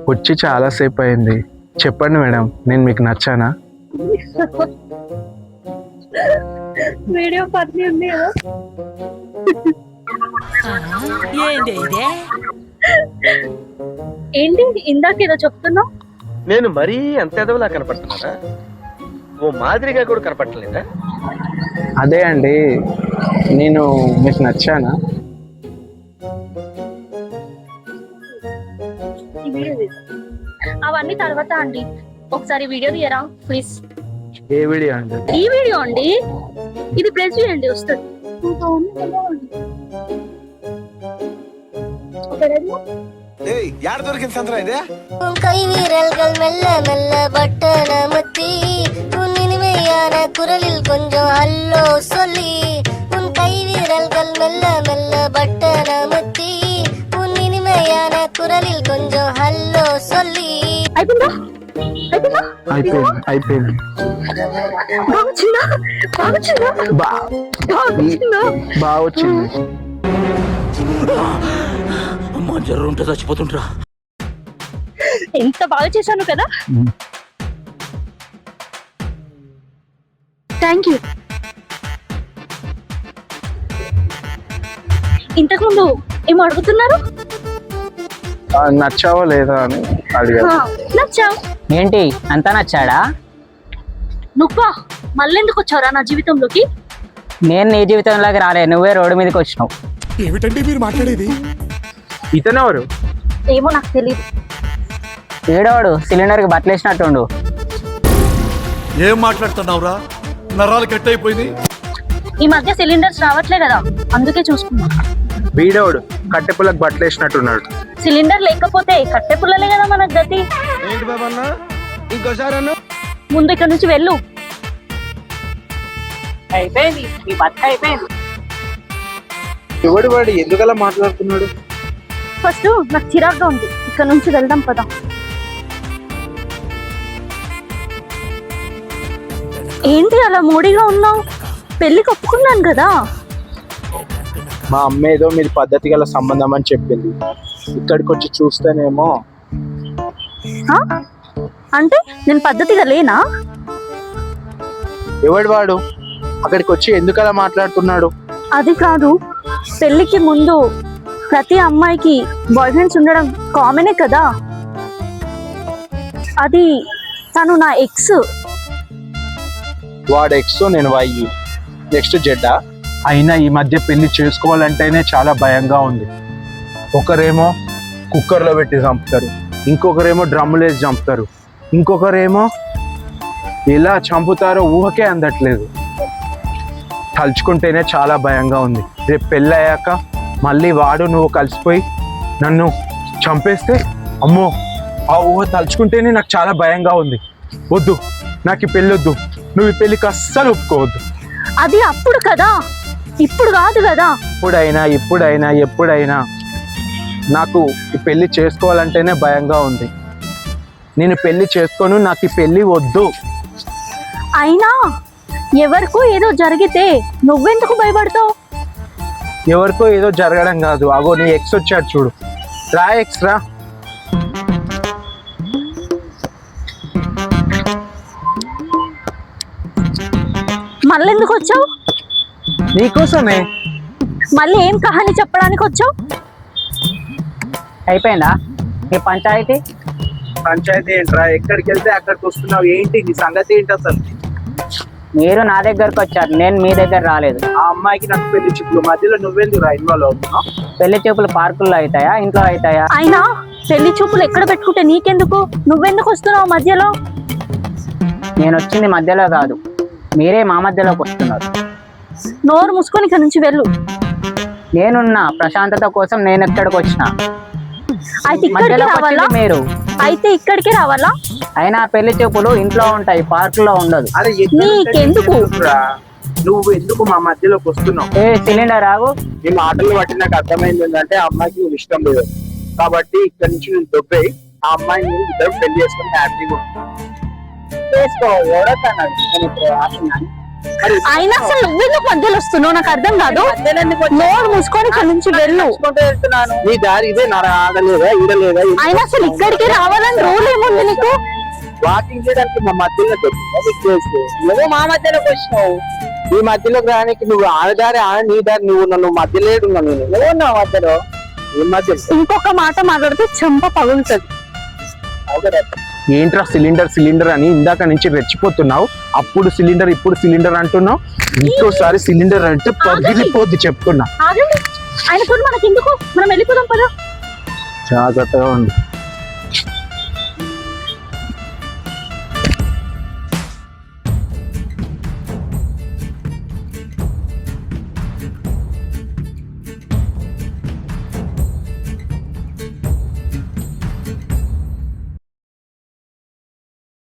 వచ్చి చాలాసేపు అయింది. చెప్పండి మేడం, నేను మీకు నచ్చానా? వీడియో పత్ని ఉంది కదా. ఏంటి ఇందాకేదో చెప్తున్నావు? నేను మరీ అంత ఎదవలా కనపడుతున్నారా? ఓ మాదిరిగా కూడా కనపడలేదా? అదే అండి, నేను మీకు నచ్చానా? ఈ వీడియో తీసా. అవన్నీ తర్వాత అండి, ఒకసారి వీడియో తీయరా ప్లీజ్. ఏ వీడియో అండి? ఈ వీడియో అండి, ఇది ప్రెస్ చేయండి వస్తుంది. ಯಾರು ದೊರಕಿನ ಸಂದ್ರ ಇದೆ கை வீரல்கள் மெல்ல மெல்ல பட்டன முத்தி உன் இனிமையான குரலில் கொஞ்சம் ஹல்லோ சொல்லி உன் கை வீரல்கள் மெல்ல மெல்ல பட்டன முத்தி உன் இனிமையான குரலில் கொஞ்சம் ஹல்லோ சொல்லி. అయిపోయిందా? అయిపోయిందా? అయిపోయింది అయిపోయింది. బాగుందా? బాగుందా? బాగా వచ్చింది. అమ్మా జ్వరం ఉంటే చచ్చిపోతుంటరా. ఎంత బాగా చేశాను కదా. Thank you. ఇంతకుముందు ఏమో అడుగుతున్నారు? నచ్చావా లేదా అని అడిగారు. నచ్చావు. ఏంటి అంతా నచ్చాడా? నువ్వా మళ్ళీ ఎందుకు వచ్చావురా నా జీవితంలోకి? నేను నీ జీవితంలోకి రాలే, నువ్వే రోడ్డు మీదకి వచ్చినావు. ఏమిటండి మీరు మాట్లాడేది? ఇతనెవరు? ఏమో నాకు తెలియదు. ఏడోడు సిలిండర్కి బట్టలేసినట్టుండు. ఏం మాట్లాడుతున్నావురా? నరాలు కట్ అయిపోయింది. ఈ మధ్య సిలిండర్స్ రావట్లే కదా, అందుకే చూసుకున్నా. వీడోడు కట్టెపుల్లకు బట్టలేసినట్టున్నాడు. సిలిండర్ లేకపోతే కట్టె పుల్లలే కదా మనకు గతి. ఏంటి బాబన్న, ఇంకోసారి అన్న. ముందు ఇక్కడ నుంచి వెళ్ళు. అయిపోయింది, నీ బట్ట అయిపోయింది. ఎవడు వాడు ఎందుకలా మాట్లాడుతున్నాడు? ఫస్ట్ నాకు చిరాగ్గా ఉంది, ఇక్కడ నుంచి వెళ్దాం పదా. ఏంటి అలా మూడిగా ఉన్నావు? పెళ్లికి ఒప్పుకున్నాను కదా. మా అమ్మ ఏదో మీది పద్ధతి గల సంబంధం అని చెప్పింది. ఇక్కడికి వచ్చి చూస్తేనేమో. ఆ? అంటే నేను పద్ధతిగా లేనా? ఎవడు వాడు అక్కడికి వచ్చి ఎందుకలా మాట్లాడుతున్నాడు? అది కాదు, పెళ్లికి ముందు ప్రతి అమ్మాయికి బాయ్ ఫ్రెండ్స్ ఉండడం కామనే కదా. అది తను నా ఎక్స్. వాడు ఎక్స్, నేను వై, నెక్స్ట్ జెడ్డా. అయినా ఈ మధ్య పెళ్లి చేసుకోవాలంటేనే చాలా భయంగా ఉంది. ఒకరేమో కుక్కర్లో పెట్టి చంపుతారు, ఇంకొకరేమో డ్రమ్ములు వేసి చంపుతారు, ఇంకొకరేమో ఎలా చంపుతారో ఊహకే అందట్లేదు. తలుచుకుంటేనే చాలా భయంగా ఉంది. రేపు పెళ్ళి అయ్యాక మళ్ళీ వాడు నువ్వు కలిసిపోయి నన్ను చంపేస్తే అమ్మో, ఆ ఊహ తలుచుకుంటేనే నాకు చాలా భయంగా ఉంది. వద్దు, నాకు ఈ పెళ్ళి వద్దు. నువ్వు ఈ పెళ్ళికి అస్సలు ఒప్పుకోవద్దు. అది అప్పుడు కదా, ఇప్పుడు కాదు కదా. ఇప్పుడైనా ఎప్పుడైనా నాకు ఈ పెళ్లి చేసుకోవాలంటేనే భయంగా ఉంది. నేను పెళ్లి చేసుకోను, నాకు ఈ పెళ్లి వద్దు. అయినా ఎవరికో ఏదో జరిగితే నువ్వెందుకు భయపడతావు? ఎవరికో ఏదో జరగడం కాదు, అగో నీ ఎక్స్ వచ్చాడు చూడు. రా ఎక్స్ రా. మళ్ళెందుకు వచ్చావు? నీకోసమే. మళ్ళీ ఏం కహాని చెప్పడానికి వచ్చావు? అయిపోయిందా నీ పంచాయతీ? పంచాయతీ ఏంట్రా? ఎక్కడికి వెళ్తే అక్కడికి వస్తున్నావు. ఏంటి నీ సంగతి ఏంటి అసలు? మీరు నా దగ్గరకు వచ్చారు, నేను మీ దగ్గర రాలేదు. ఆ అమ్మాయికి నాకు పెళ్లి చూపులు మధ్యలో నువ్వెందుకు ఇన్వాల్వ్ అవుతున్నావు? పెళ్లి చూపులు పార్కుల్లో అవుతాయా, ఇంట్లో అవుతాయా? అయినా పెళ్లి చూపులు ఎక్కడ పెట్టుకుంటే నీకెందుకు? నువ్వెందుకు వస్తున్నావు మధ్యలో? నేను వచ్చింది మధ్యలో కాదు, మీరే మా మధ్యలోకి వస్తున్నారు. నోరు మూసుకొని ఇక్కడ నుంచి వెళ్ళు. నేనున్న ప్రశాంతత కోసం నేను ఎక్కడికి వచ్చినా. అయితే ఇక్కడికి మధ్యలోకి రావాలా? వచ్చింది మీరు. అయితే ఇక్కడికి రావాలా? అయినా పెళ్లి చూపులు ఇంట్లో ఉంటాయి, పార్కులో ఉండదు. అరే నీకెందుకు? నువ్వు ఎందుకు మా మధ్యలోకి వస్తున్నావు? ఏ సిలిండర్ ఆగు. నీ మాటలు బట్టి నాకు అర్థమైంది ఏంటంటే ఆ అమ్మాయికి నువ్వు ఇష్టం లేదు. కాబట్టి ఇక్కడ నుంచి నువ్వు దొబ్బేయి, ఆ అమ్మాయిని నువ్వు ఇద్దరు పెళ్లి చేసుకుని హ్యాపీగా చేసుకో, ఎవరొద్దన్నారు. నేను ఇప్పుడు రాస్తున్నాను. అయినా అసలు నువ్వెందుకు మధ్యలో వస్తున్నావు నాకు అర్థం కాదు. నోరు మూసుకొని ఇక్కడ నుంచి వెళ్ళు. నీ దారి ఇదే నా ఆగలేదా ఈడలేదా అయినా అసలు ఇక్కడికి రావాలని రూల్ ఏముంది నీకు? వాకింగ్ చేయడానికి మా మధ్యలో నువ్వు మా మధ్యలోకి వచ్చినావు. ఈ మధ్యలోకి రానికి నువ్వు ఆడదారి ఆడ నీ దారి నువ్వు నన్ను మధ్యలో ఏడున్నా నేను నువ్వు ఉన్నావు మధ్యలో. ఈ మధ్య ఇంకొక మాట మాట్లాడితే చెంప పగులుతుంది. ఏంట్రా సిలిండర్ అని ఇందాక నుంచి రెచ్చిపోతున్నావు. అప్పుడు సిలిండర్ ఇప్పుడు సిలిండర్ అంటున్నావు. ఇంకోసారి సిలిండర్ అంటే పగిలిపోద్ది చెప్తున్నా. ఆగండి, ఆయనతో మనకి ఎందుకు, మనం వెళ్ళిపోదాం పదా. జాగ్రత్తగా ఉంది.